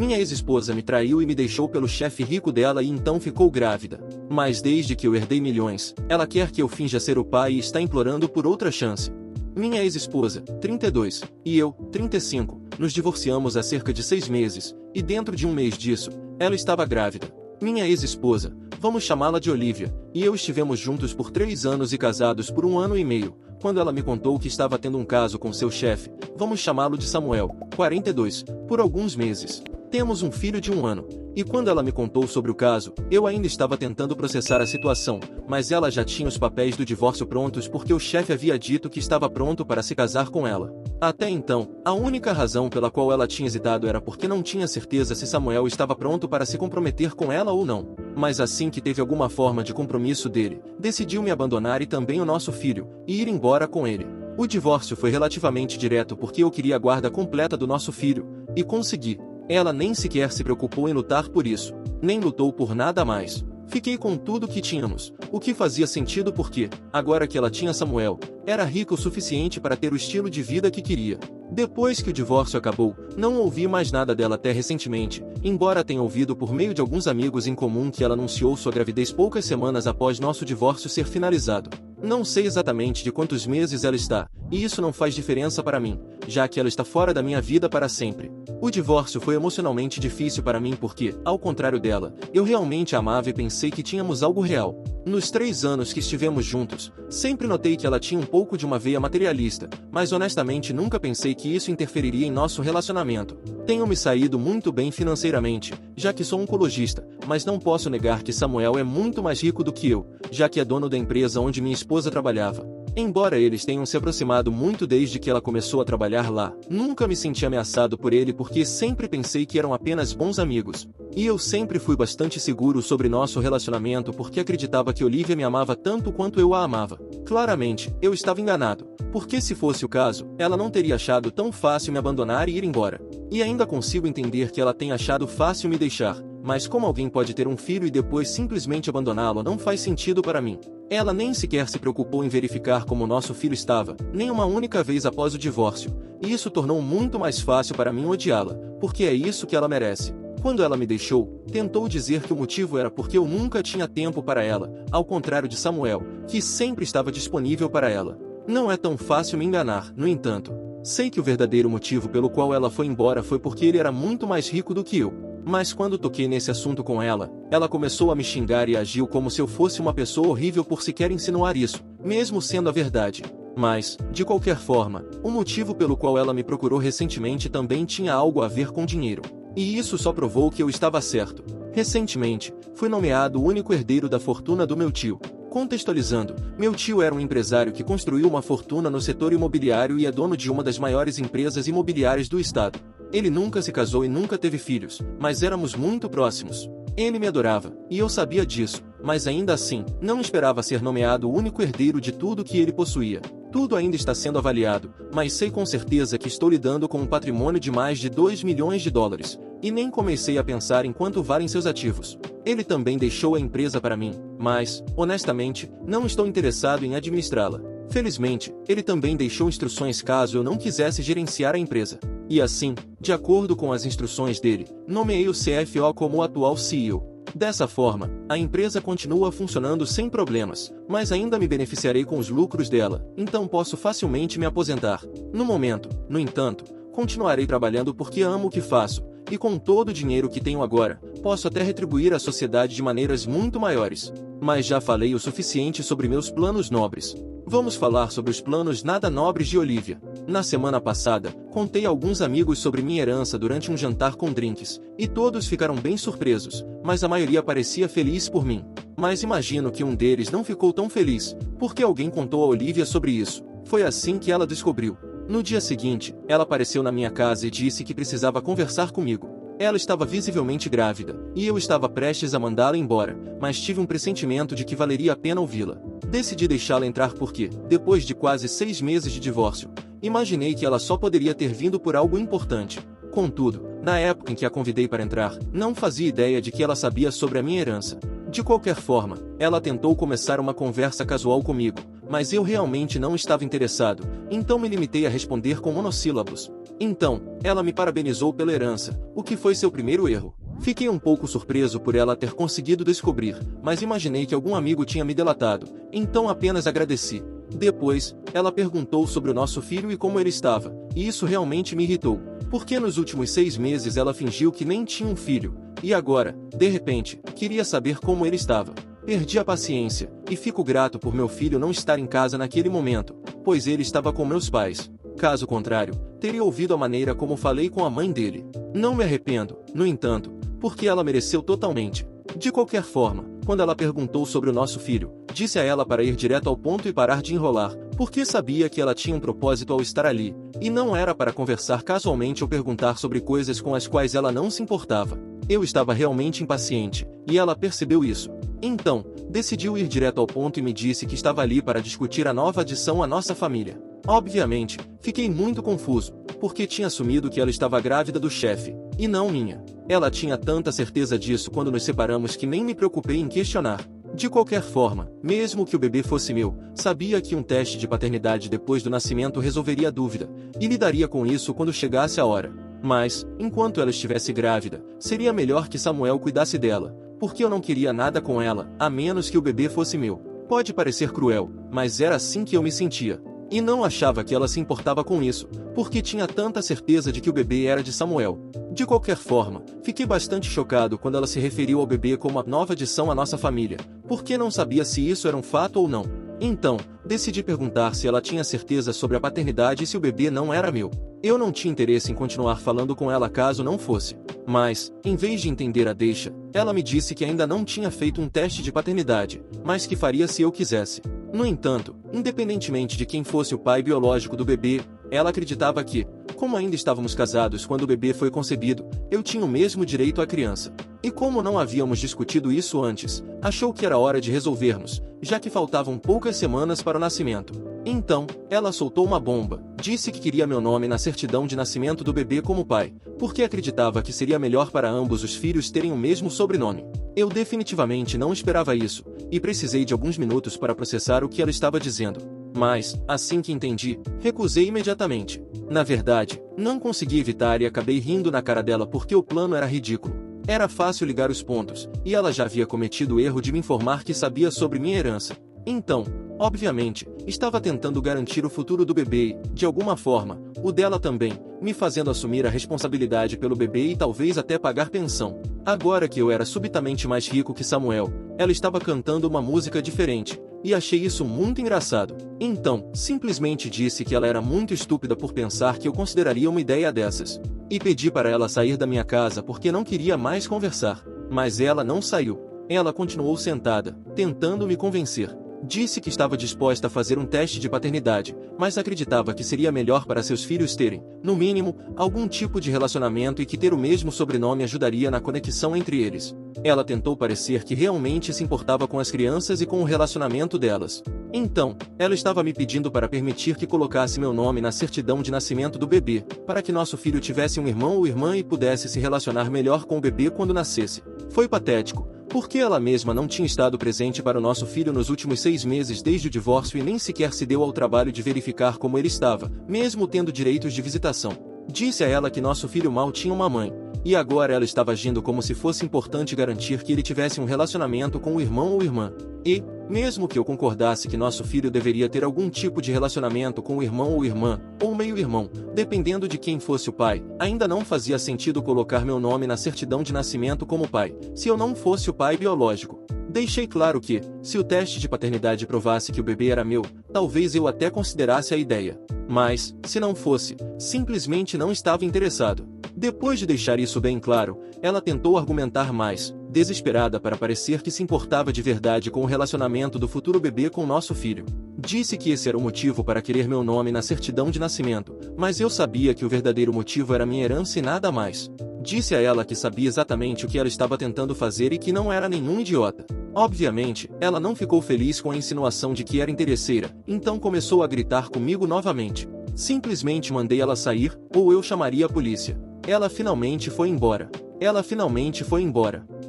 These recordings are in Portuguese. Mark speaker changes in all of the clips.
Speaker 1: Minha ex-esposa me traiu e me deixou pelo chefe rico dela e então ficou grávida. Mas desde que eu herdei milhões, ela quer que eu finja ser o pai e está implorando por outra chance. Minha ex-esposa, 32, e eu, 35, nos divorciamos há cerca de 6 meses, e dentro de um mês disso, ela estava grávida. Minha ex-esposa, vamos chamá-la de Olivia, e eu estivemos juntos por 3 anos e casados por 1 ano e meio, quando ela me contou que estava tendo um caso com seu chefe, vamos chamá-lo de Samuel, 42, por alguns meses. Temos um filho de 1 ano. E quando ela me contou sobre o caso, eu ainda estava tentando processar a situação, mas ela já tinha os papéis do divórcio prontos porque o chefe havia dito que estava pronto para se casar com ela. Até então, a única razão pela qual ela tinha hesitado era porque não tinha certeza se Samuel estava pronto para se comprometer com ela ou não. Mas assim que teve alguma forma de compromisso dele, decidiu me abandonar e também o nosso filho, e ir embora com ele. O divórcio foi relativamente direto porque eu queria a guarda completa do nosso filho, e consegui. Ela nem sequer se preocupou em lutar por isso, nem lutou por nada mais. Fiquei com tudo que tínhamos, o que fazia sentido porque, agora que ela tinha Samuel, era rica o suficiente para ter o estilo de vida que queria. Depois que o divórcio acabou, não ouvi mais nada dela até recentemente, embora tenha ouvido por meio de alguns amigos em comum que ela anunciou sua gravidez poucas semanas após nosso divórcio ser finalizado. Não sei exatamente de quantos meses ela está, e isso não faz diferença para mim, já que ela está fora da minha vida para sempre. O divórcio foi emocionalmente difícil para mim porque, ao contrário dela, eu realmente a amava e pensei que tínhamos algo real. Nos 3 anos que estivemos juntos, sempre notei que ela tinha um pouco de uma veia materialista, mas honestamente nunca pensei que isso interferiria em nosso relacionamento. Tenho me saído muito bem financeiramente, já que sou oncologista, mas não posso negar que Samuel é muito mais rico do que eu, já que é dono da empresa onde minha esposa trabalhava. Embora eles tenham se aproximado muito desde que ela começou a trabalhar lá, nunca me senti ameaçado por ele porque sempre pensei que eram apenas bons amigos. E eu sempre fui bastante seguro sobre nosso relacionamento porque acreditava que Olivia me amava tanto quanto eu a amava. Claramente, eu estava enganado, porque se fosse o caso, ela não teria achado tão fácil me abandonar e ir embora. E ainda consigo entender que ela tenha achado fácil me deixar, mas como alguém pode ter um filho e depois simplesmente abandoná-lo não faz sentido para mim. Ela nem sequer se preocupou em verificar como nosso filho estava, nem uma única vez após o divórcio, e isso tornou muito mais fácil para mim odiá-la, porque é isso que ela merece. Quando ela me deixou, tentou dizer que o motivo era porque eu nunca tinha tempo para ela, ao contrário de Samuel, que sempre estava disponível para ela. Não é tão fácil me enganar, no entanto. Sei que o verdadeiro motivo pelo qual ela foi embora foi porque ele era muito mais rico do que eu. Mas quando toquei nesse assunto com ela, ela começou a me xingar e agiu como se eu fosse uma pessoa horrível por sequer insinuar isso, mesmo sendo a verdade. Mas, de qualquer forma, o motivo pelo qual ela me procurou recentemente também tinha algo a ver com dinheiro. E isso só provou que eu estava certo. Recentemente, fui nomeado o único herdeiro da fortuna do meu tio. Contextualizando, meu tio era um empresário que construiu uma fortuna no setor imobiliário e é dono de uma das maiores empresas imobiliárias do estado. Ele nunca se casou e nunca teve filhos, mas éramos muito próximos. Ele me adorava, e eu sabia disso, mas ainda assim, não esperava ser nomeado o único herdeiro de tudo que ele possuía. Tudo ainda está sendo avaliado, mas sei com certeza que estou lidando com um patrimônio de mais de 2 milhões de dólares, e nem comecei a pensar em quanto valem seus ativos. Ele também deixou a empresa para mim, mas, honestamente, não estou interessado em administrá-la. Felizmente, ele também deixou instruções caso eu não quisesse gerenciar a empresa. E assim, de acordo com as instruções dele, nomeei o CFO como o atual CEO. Dessa forma, a empresa continua funcionando sem problemas, mas ainda me beneficiarei com os lucros dela, então posso facilmente me aposentar. No momento, no entanto, continuarei trabalhando porque amo o que faço, e com todo o dinheiro que tenho agora, posso até retribuir à sociedade de maneiras muito maiores. Mas já falei o suficiente sobre meus planos nobres. Vamos falar sobre os planos nada nobres de Olivia. Na semana passada, contei a alguns amigos sobre minha herança durante um jantar com drinks, e todos ficaram bem surpresos, mas a maioria parecia feliz por mim. Mas imagino que um deles não ficou tão feliz, porque alguém contou a Olivia sobre isso. Foi assim que ela descobriu. No dia seguinte, ela apareceu na minha casa e disse que precisava conversar comigo. Ela estava visivelmente grávida, e eu estava prestes a mandá-la embora, mas tive um pressentimento de que valeria a pena ouvi-la. Decidi deixá-la entrar porque, depois de quase 6 meses de divórcio, imaginei que ela só poderia ter vindo por algo importante. Contudo, na época em que a convidei para entrar, não fazia ideia de que ela sabia sobre a minha herança. De qualquer forma, ela tentou começar uma conversa casual comigo, mas eu realmente não estava interessado, então me limitei a responder com monossílabos. Então, ela me parabenizou pela herança, o que foi seu primeiro erro. Fiquei um pouco surpreso por ela ter conseguido descobrir, mas imaginei que algum amigo tinha me delatado, então apenas agradeci. Depois, ela perguntou sobre o nosso filho e como ele estava, e isso realmente me irritou, porque nos últimos 6 meses ela fingiu que nem tinha um filho, e agora, de repente, queria saber como ele estava. Perdi a paciência, e fico grato por meu filho não estar em casa naquele momento, pois ele estava com meus pais. Caso contrário, teria ouvido a maneira como falei com a mãe dele. Não me arrependo, no entanto, porque ela mereceu totalmente. De qualquer forma, quando ela perguntou sobre o nosso filho, disse a ela para ir direto ao ponto e parar de enrolar, porque sabia que ela tinha um propósito ao estar ali, e não era para conversar casualmente ou perguntar sobre coisas com as quais ela não se importava. Eu estava realmente impaciente, e ela percebeu isso. Então, decidiu ir direto ao ponto e me disse que estava ali para discutir a nova adição à nossa família. Obviamente, fiquei muito confuso, porque tinha assumido que ela estava grávida do chefe, e não minha. Ela tinha tanta certeza disso quando nos separamos que nem me preocupei em questionar. De qualquer forma, mesmo que o bebê fosse meu, sabia que um teste de paternidade depois do nascimento resolveria a dúvida, e lidaria com isso quando chegasse a hora. Mas, enquanto ela estivesse grávida, seria melhor que Samuel cuidasse dela, porque eu não queria nada com ela, a menos que o bebê fosse meu. Pode parecer cruel, mas era assim que eu me sentia. E não achava que ela se importava com isso, porque tinha tanta certeza de que o bebê era de Samuel. De qualquer forma, fiquei bastante chocado quando ela se referiu ao bebê como a nova adição à nossa família, porque não sabia se isso era um fato ou não. Então, decidi perguntar se ela tinha certeza sobre a paternidade e se o bebê não era meu. Eu não tinha interesse em continuar falando com ela caso não fosse. Mas, em vez de entender a deixa, ela me disse que ainda não tinha feito um teste de paternidade, mas que faria se eu quisesse. No entanto, independentemente de quem fosse o pai biológico do bebê, ela acreditava que, como ainda estávamos casados quando o bebê foi concebido, eu tinha o mesmo direito à criança. E como não havíamos discutido isso antes, achou que era hora de resolvermos, já que faltavam poucas semanas para o nascimento. Então, ela soltou uma bomba, disse que queria meu nome na certidão de nascimento do bebê como pai, porque acreditava que seria melhor para ambos os filhos terem o mesmo sobrenome. Eu definitivamente não esperava isso, e precisei de alguns minutos para processar o que ela estava dizendo. Mas, assim que entendi, recusei imediatamente. Na verdade, não consegui evitar e acabei rindo na cara dela porque o plano era ridículo. Era fácil ligar os pontos, e ela já havia cometido o erro de me informar que sabia sobre minha herança. Então, obviamente, estava tentando garantir o futuro do bebê e, de alguma forma, o dela também, me fazendo assumir a responsabilidade pelo bebê e talvez até pagar pensão. Agora que eu era subitamente mais rico que Samuel, ela estava cantando uma música diferente, e achei isso muito engraçado. Então, simplesmente disse que ela era muito estúpida por pensar que eu consideraria uma ideia dessas. E pedi para ela sair da minha casa porque não queria mais conversar. Mas ela não saiu. Ela continuou sentada, tentando me convencer. Disse que estava disposta a fazer um teste de paternidade, mas acreditava que seria melhor para seus filhos terem, no mínimo, algum tipo de relacionamento e que ter o mesmo sobrenome ajudaria na conexão entre eles. Ela tentou parecer que realmente se importava com as crianças e com o relacionamento delas. Então, ela estava me pedindo para permitir que colocasse meu nome na certidão de nascimento do bebê, para que nosso filho tivesse um irmão ou irmã e pudesse se relacionar melhor com o bebê quando nascesse. Foi patético, porque ela mesma não tinha estado presente para o nosso filho nos últimos 6 meses desde o divórcio e nem sequer se deu ao trabalho de verificar como ele estava, mesmo tendo direitos de visitação. Disse a ela que nosso filho mal tinha uma mãe, e agora ela estava agindo como se fosse importante garantir que ele tivesse um relacionamento com o irmão ou irmã. E, mesmo que eu concordasse que nosso filho deveria ter algum tipo de relacionamento com o irmão ou irmã, ou meio-irmão, dependendo de quem fosse o pai, ainda não fazia sentido colocar meu nome na certidão de nascimento como pai, se eu não fosse o pai biológico. Deixei claro que, se o teste de paternidade provasse que o bebê era meu, talvez eu até considerasse a ideia. Mas, se não fosse, simplesmente não estava interessado. Depois de deixar isso bem claro, ela tentou argumentar mais, desesperada para parecer que se importava de verdade com o relacionamento do futuro bebê com nosso filho. Disse que esse era o motivo para querer meu nome na certidão de nascimento, mas eu sabia que o verdadeiro motivo era minha herança e nada mais. Disse a ela que sabia exatamente o que ela estava tentando fazer e que não era nenhum idiota. Obviamente, ela não ficou feliz com a insinuação de que era interesseira, então começou a gritar comigo novamente. Simplesmente mandei ela sair, ou eu chamaria a polícia. Ela finalmente foi embora.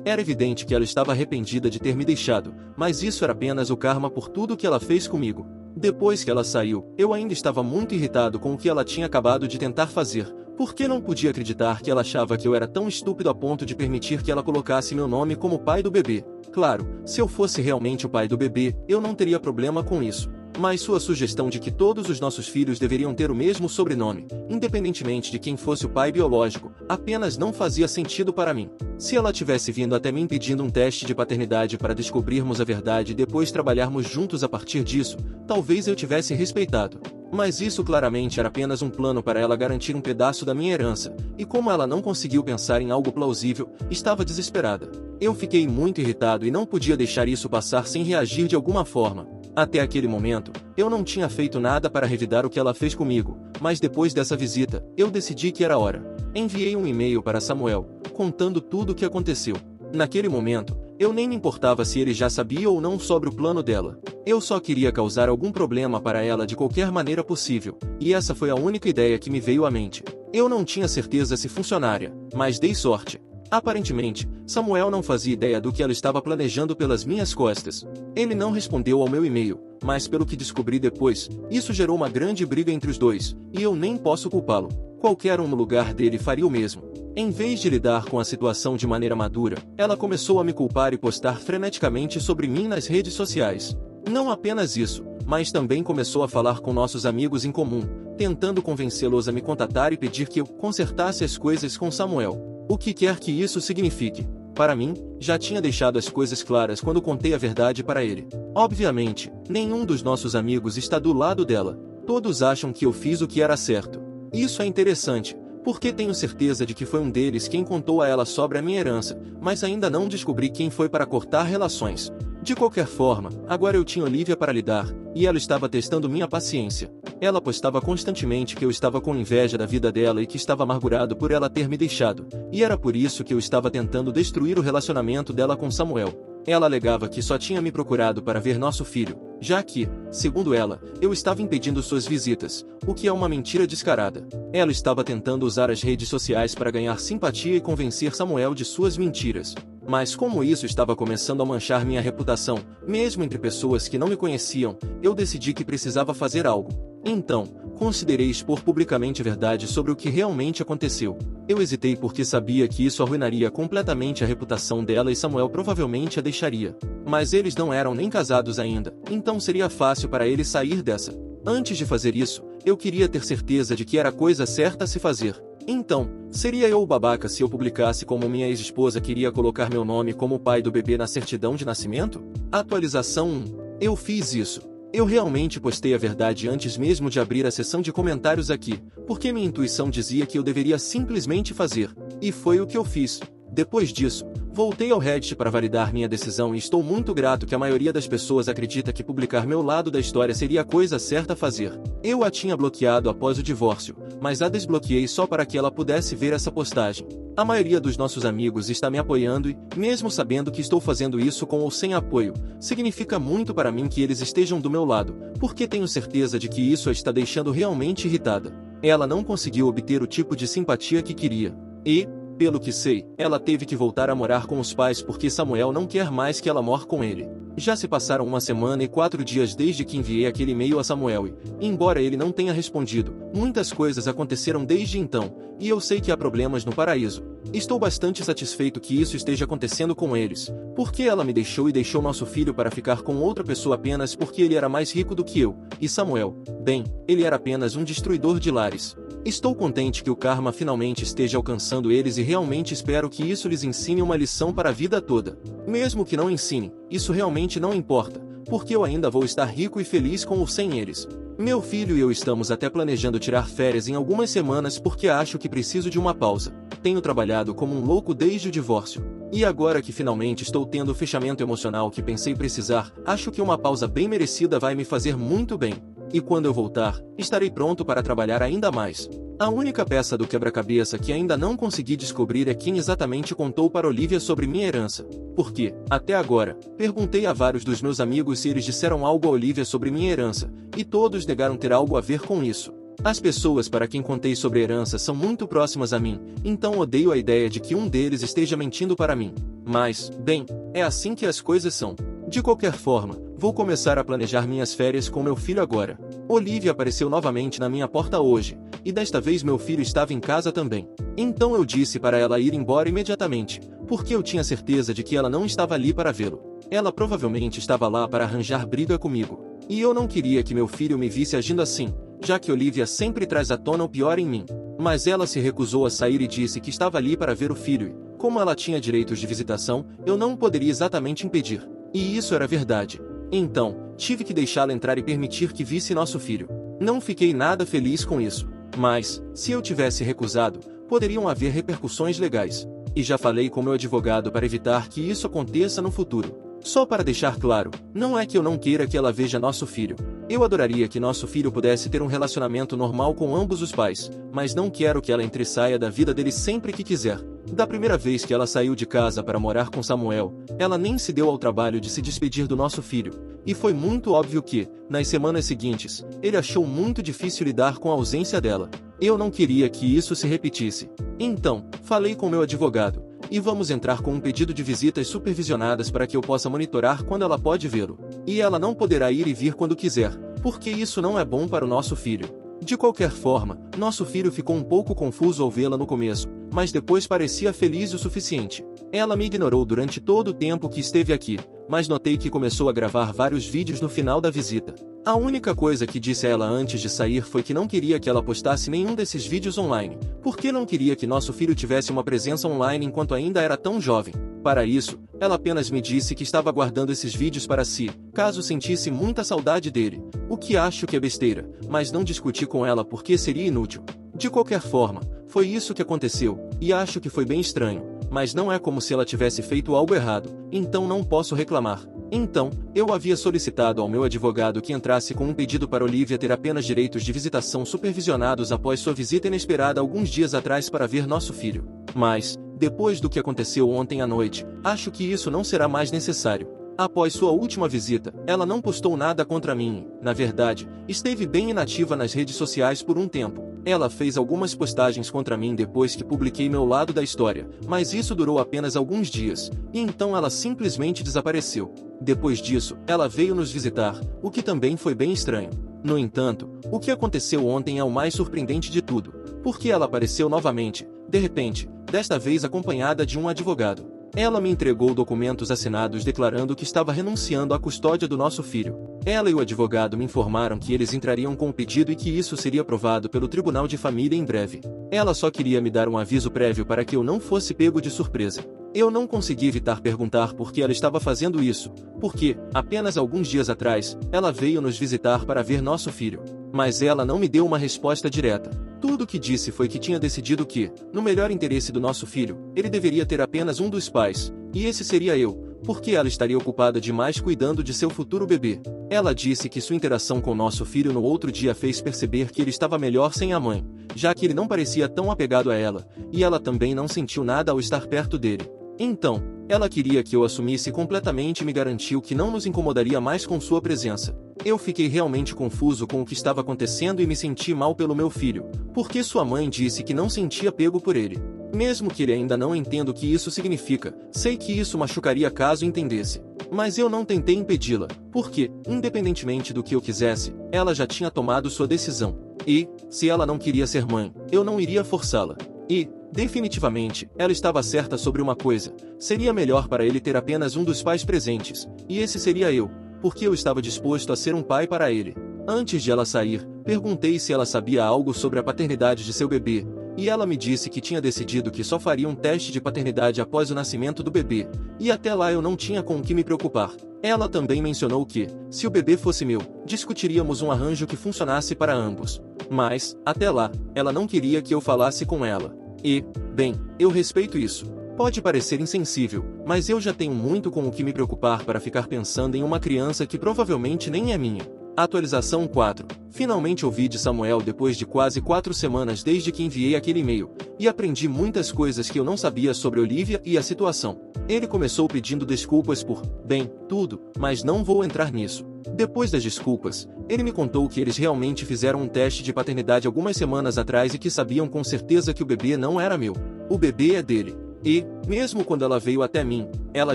Speaker 1: Era evidente que ela estava arrependida de ter me deixado, mas isso era apenas o karma por tudo que ela fez comigo. Depois que ela saiu, eu ainda estava muito irritado com o que ela tinha acabado de tentar fazer, porque não podia acreditar que ela achava que eu era tão estúpido a ponto de permitir que ela colocasse meu nome como pai do bebê. Claro, se eu fosse realmente o pai do bebê, eu não teria problema com isso. Mas sua sugestão de que todos os nossos filhos deveriam ter o mesmo sobrenome, independentemente de quem fosse o pai biológico, apenas não fazia sentido para mim. Se ela tivesse vindo até mim pedindo um teste de paternidade para descobrirmos a verdade e depois trabalharmos juntos a partir disso, talvez eu tivesse respeitado. Mas isso claramente era apenas um plano para ela garantir um pedaço da minha herança, e como ela não conseguiu pensar em algo plausível, estava desesperada. Eu fiquei muito irritado e não podia deixar isso passar sem reagir de alguma forma. Até aquele momento, eu não tinha feito nada para revidar o que ela fez comigo, mas depois dessa visita, eu decidi que era hora. Enviei um e-mail para Samuel, contando tudo o que aconteceu. Naquele momento, eu nem me importava se ele já sabia ou não sobre o plano dela. Eu só queria causar algum problema para ela de qualquer maneira possível, e essa foi a única ideia que me veio à mente. Eu não tinha certeza se funcionaria, mas dei sorte. Aparentemente, Samuel não fazia ideia do que ela estava planejando pelas minhas costas. Ele não respondeu ao meu e-mail, mas pelo que descobri depois, isso gerou uma grande briga entre os dois, e eu nem posso culpá-lo. Qualquer um no lugar dele faria o mesmo. Em vez de lidar com a situação de maneira madura, ela começou a me culpar e postar freneticamente sobre mim nas redes sociais. Não apenas isso, mas também começou a falar com nossos amigos em comum, tentando convencê-los a me contatar e pedir que eu consertasse as coisas com Samuel. O que quer que isso signifique. Para mim, já tinha deixado as coisas claras quando contei a verdade para ele. Obviamente, nenhum dos nossos amigos está do lado dela. Todos acham que eu fiz o que era certo. Isso é interessante, porque tenho certeza de que foi um deles quem contou a ela sobre a minha herança, mas ainda não descobri quem foi para cortar relações. De qualquer forma, agora eu tinha Olivia para lidar, e ela estava testando minha paciência. Ela postava constantemente que eu estava com inveja da vida dela e que estava amargurado por ela ter me deixado, e era por isso que eu estava tentando destruir o relacionamento dela com Samuel. Ela alegava que só tinha me procurado para ver nosso filho, já que, segundo ela, eu estava impedindo suas visitas, o que é uma mentira descarada. Ela estava tentando usar as redes sociais para ganhar simpatia e convencer Samuel de suas mentiras. Mas como isso estava começando a manchar minha reputação, mesmo entre pessoas que não me conheciam, eu decidi que precisava fazer algo. Então, considerei expor publicamente a verdade sobre o que realmente aconteceu. Eu hesitei porque sabia que isso arruinaria completamente a reputação dela e Samuel provavelmente a deixaria. Mas eles não eram nem casados ainda, então seria fácil para ele sair dessa. Antes de fazer isso, eu queria ter certeza de que era a coisa certa a se fazer. Então, seria eu o babaca se eu publicasse como minha ex-esposa queria colocar meu nome como pai do bebê na certidão de nascimento? Atualização 1. Eu fiz isso. Eu realmente postei a verdade antes mesmo de abrir a seção de comentários aqui, porque minha intuição dizia que eu deveria simplesmente fazer, e foi o que eu fiz. Depois disso, voltei ao Reddit para validar minha decisão e estou muito grato que a maioria das pessoas acredita que publicar meu lado da história seria a coisa certa a fazer. Eu a tinha bloqueado após o divórcio, mas a desbloqueei só para que ela pudesse ver essa postagem. A maioria dos nossos amigos está me apoiando e, mesmo sabendo que estou fazendo isso com ou sem apoio, significa muito para mim que eles estejam do meu lado, porque tenho certeza de que isso a está deixando realmente irritada. Ela não conseguiu obter o tipo de simpatia que queria. E, pelo que sei, ela teve que voltar a morar com os pais porque Samuel não quer mais que ela more com ele. Já se passaram 1 semana e 4 dias desde que enviei aquele e-mail a Samuel e, embora ele não tenha respondido, muitas coisas aconteceram desde então, e eu sei que há problemas no paraíso. Estou bastante satisfeito que isso esteja acontecendo com eles, porque ela me deixou e deixou nosso filho para ficar com outra pessoa apenas porque ele era mais rico do que eu, e Samuel, bem, ele era apenas um destruidor de lares. Estou contente que o karma finalmente esteja alcançando eles e realmente espero que isso lhes ensine uma lição para a vida toda. Mesmo que não ensine, isso realmente não importa, porque eu ainda vou estar rico e feliz com ou sem eles. Meu filho e eu estamos até planejando tirar férias em algumas semanas porque acho que preciso de uma pausa. Tenho trabalhado como um louco desde o divórcio. E agora que finalmente estou tendo o fechamento emocional que pensei precisar, acho que uma pausa bem merecida vai me fazer muito bem. E quando eu voltar, estarei pronto para trabalhar ainda mais. A única peça do quebra-cabeça que ainda não consegui descobrir é quem exatamente contou para Olivia sobre minha herança. Porque, até agora, perguntei a vários dos meus amigos se eles disseram algo a Olivia sobre minha herança, e todos negaram ter algo a ver com isso. As pessoas para quem contei sobre a herança são muito próximas a mim, então odeio a ideia de que um deles esteja mentindo para mim. Mas, bem, é assim que as coisas são. De qualquer forma, Vou começar a planejar minhas férias com meu filho agora. Olivia apareceu novamente na minha porta hoje, e desta vez meu filho estava em casa também. Então eu disse para ela ir embora imediatamente, porque eu tinha certeza de que ela não estava ali para vê-lo. Ela provavelmente estava lá para arranjar briga comigo. E eu não queria que meu filho me visse agindo assim, já que Olivia sempre traz à tona o pior em mim. Mas ela se recusou a sair e disse que estava ali para ver o filho e, como ela tinha direitos de visitação, eu não poderia exatamente impedir. E isso era verdade. Então, tive que deixá-la entrar e permitir que visse nosso filho. Não fiquei nada feliz com isso. Mas, se eu tivesse recusado, poderiam haver repercussões legais. E já falei com meu advogado para evitar que isso aconteça no futuro. Só para deixar claro, não é que eu não queira que ela veja nosso filho. Eu adoraria que nosso filho pudesse ter um relacionamento normal com ambos os pais, mas não quero que ela entre e saia da vida dele sempre que quiser. Da primeira vez que ela saiu de casa para morar com Samuel, ela nem se deu ao trabalho de se despedir do nosso filho. E foi muito óbvio que, nas semanas seguintes, ele achou muito difícil lidar com a ausência dela. Eu não queria que isso se repetisse. Então, falei com meu advogado, e vamos entrar com um pedido de visitas supervisionadas para que eu possa monitorar quando ela pode vê-lo. E ela não poderá ir e vir quando quiser, porque isso não é bom para o nosso filho. De qualquer forma, nosso filho ficou um pouco confuso ao vê-la no começo, mas depois parecia feliz o suficiente. Ela me ignorou durante todo o tempo que esteve aqui, mas notei que começou a gravar vários vídeos no final da visita. A única coisa que disse a ela antes de sair foi que não queria que ela postasse nenhum desses vídeos online, porque não queria que nosso filho tivesse uma presença online enquanto ainda era tão jovem. Para isso, ela apenas me disse que estava guardando esses vídeos para si, caso sentisse muita saudade dele, o que acho que é besteira, mas não discuti com ela porque seria inútil. De qualquer forma, foi isso que aconteceu, e acho que foi bem estranho, mas não é como se ela tivesse feito algo errado, então não posso reclamar. Então, eu havia solicitado ao meu advogado que entrasse com um pedido para Olivia ter apenas direitos de visitação supervisionados após sua visita inesperada alguns dias atrás para ver nosso filho. Mas, depois do que aconteceu ontem à noite, acho que isso não será mais necessário. Após sua última visita, ela não postou nada contra mim e, na verdade, esteve bem inativa nas redes sociais por um tempo. Ela fez algumas postagens contra mim depois que publiquei meu lado da história, mas isso durou apenas alguns dias, e então ela simplesmente desapareceu. Depois disso, ela veio nos visitar, o que também foi bem estranho. No entanto, o que aconteceu ontem é o mais surpreendente de tudo, porque ela apareceu novamente, de repente, desta vez acompanhada de um advogado. Ela me entregou documentos assinados declarando que estava renunciando à custódia do nosso filho. Ela e o advogado me informaram que eles entrariam com o pedido e que isso seria aprovado pelo Tribunal de Família em breve. Ela só queria me dar um aviso prévio para que eu não fosse pego de surpresa. Eu não consegui evitar perguntar por que ela estava fazendo isso, porque, apenas alguns dias atrás, ela veio nos visitar para ver nosso filho. Mas ela não me deu uma resposta direta. Tudo o que disse foi que tinha decidido que, no melhor interesse do nosso filho, ele deveria ter apenas um dos pais, e esse seria eu, porque ela estaria ocupada demais cuidando de seu futuro bebê. Ela disse que sua interação com nosso filho no outro dia fez perceber que ele estava melhor sem a mãe, já que ele não parecia tão apegado a ela, e ela também não sentiu nada ao estar perto dele. Então, ela queria que eu assumisse completamente e me garantiu que não nos incomodaria mais com sua presença. Eu fiquei realmente confuso com o que estava acontecendo e me senti mal pelo meu filho, porque sua mãe disse que não sentia apego por ele. Mesmo que ele ainda não entenda o que isso significa, sei que isso machucaria caso entendesse. Mas eu não tentei impedi-la, porque, independentemente do que eu quisesse, ela já tinha tomado sua decisão. E, se ela não queria ser mãe, eu não iria forçá-la. E, definitivamente, ela estava certa sobre uma coisa: seria melhor para ele ter apenas um dos pais presentes, e esse seria eu, porque eu estava disposto a ser um pai para ele. Antes de ela sair, perguntei se ela sabia algo sobre a paternidade de seu bebê, e ela me disse que tinha decidido que só faria um teste de paternidade após o nascimento do bebê, e até lá eu não tinha com o que me preocupar. Ela também mencionou que, se o bebê fosse meu, discutiríamos um arranjo que funcionasse para ambos. Mas, até lá, ela não queria que eu falasse com ela. E, bem, eu respeito isso. Pode parecer insensível, mas eu já tenho muito com o que me preocupar para ficar pensando em uma criança que provavelmente nem é minha. Atualização 4. Finalmente ouvi de Samuel depois de quase 4 semanas desde que enviei aquele e-mail, e aprendi muitas coisas que eu não sabia sobre Olivia e a situação. Ele começou pedindo desculpas por, bem, tudo, mas não vou entrar nisso. Depois das desculpas, ele me contou que eles realmente fizeram um teste de paternidade algumas semanas atrás e que sabiam com certeza que o bebê não era meu. O bebê é dele. E, mesmo quando ela veio até mim, ela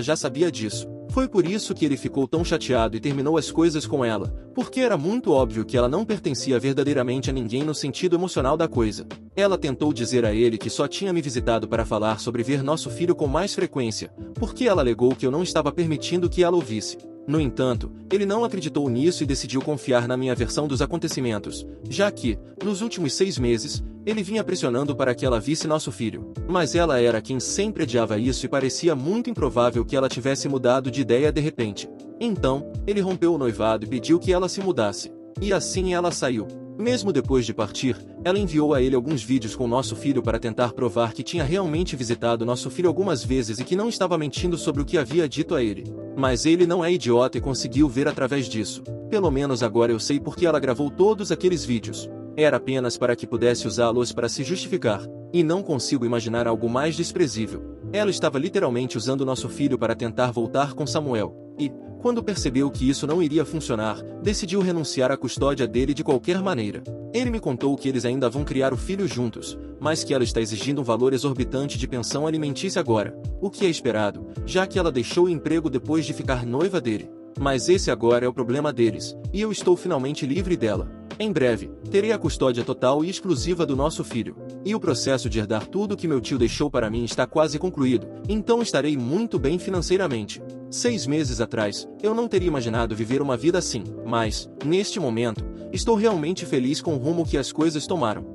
Speaker 1: já sabia disso. Foi por isso que ele ficou tão chateado e terminou as coisas com ela, porque era muito óbvio que ela não pertencia verdadeiramente a ninguém no sentido emocional da coisa. Ela tentou dizer a ele que só tinha me visitado para falar sobre ver nosso filho com mais frequência, porque ela alegou que eu não estava permitindo que ela o visse. No entanto, ele não acreditou nisso e decidiu confiar na minha versão dos acontecimentos, já que, nos últimos 6 meses, ele vinha pressionando para que ela visse nosso filho. Mas ela era quem sempre adiava isso e parecia muito improvável que ela tivesse mudado de ideia de repente. Então, ele rompeu o noivado e pediu que ela se mudasse. E assim ela saiu. Mesmo depois de partir, ela enviou a ele alguns vídeos com nosso filho para tentar provar que tinha realmente visitado nosso filho algumas vezes e que não estava mentindo sobre o que havia dito a ele. Mas ele não é idiota e conseguiu ver através disso. Pelo menos agora eu sei porque ela gravou todos aqueles vídeos. Era apenas para que pudesse usá-los para se justificar. E não consigo imaginar algo mais desprezível. Ela estava literalmente usando nosso filho para tentar voltar com Samuel. E, quando percebeu que isso não iria funcionar, decidiu renunciar à custódia dele de qualquer maneira. Ele me contou que eles ainda vão criar o filho juntos, mas que ela está exigindo um valor exorbitante de pensão alimentícia agora, o que é esperado, já que ela deixou o emprego depois de ficar noiva dele. Mas esse agora é o problema deles, e eu estou finalmente livre dela. Em breve, terei a custódia total e exclusiva do nosso filho. E o processo de herdar tudo que meu tio deixou para mim está quase concluído, então estarei muito bem financeiramente. 6 meses atrás, eu não teria imaginado viver uma vida assim, mas, neste momento, estou realmente feliz com o rumo que as coisas tomaram.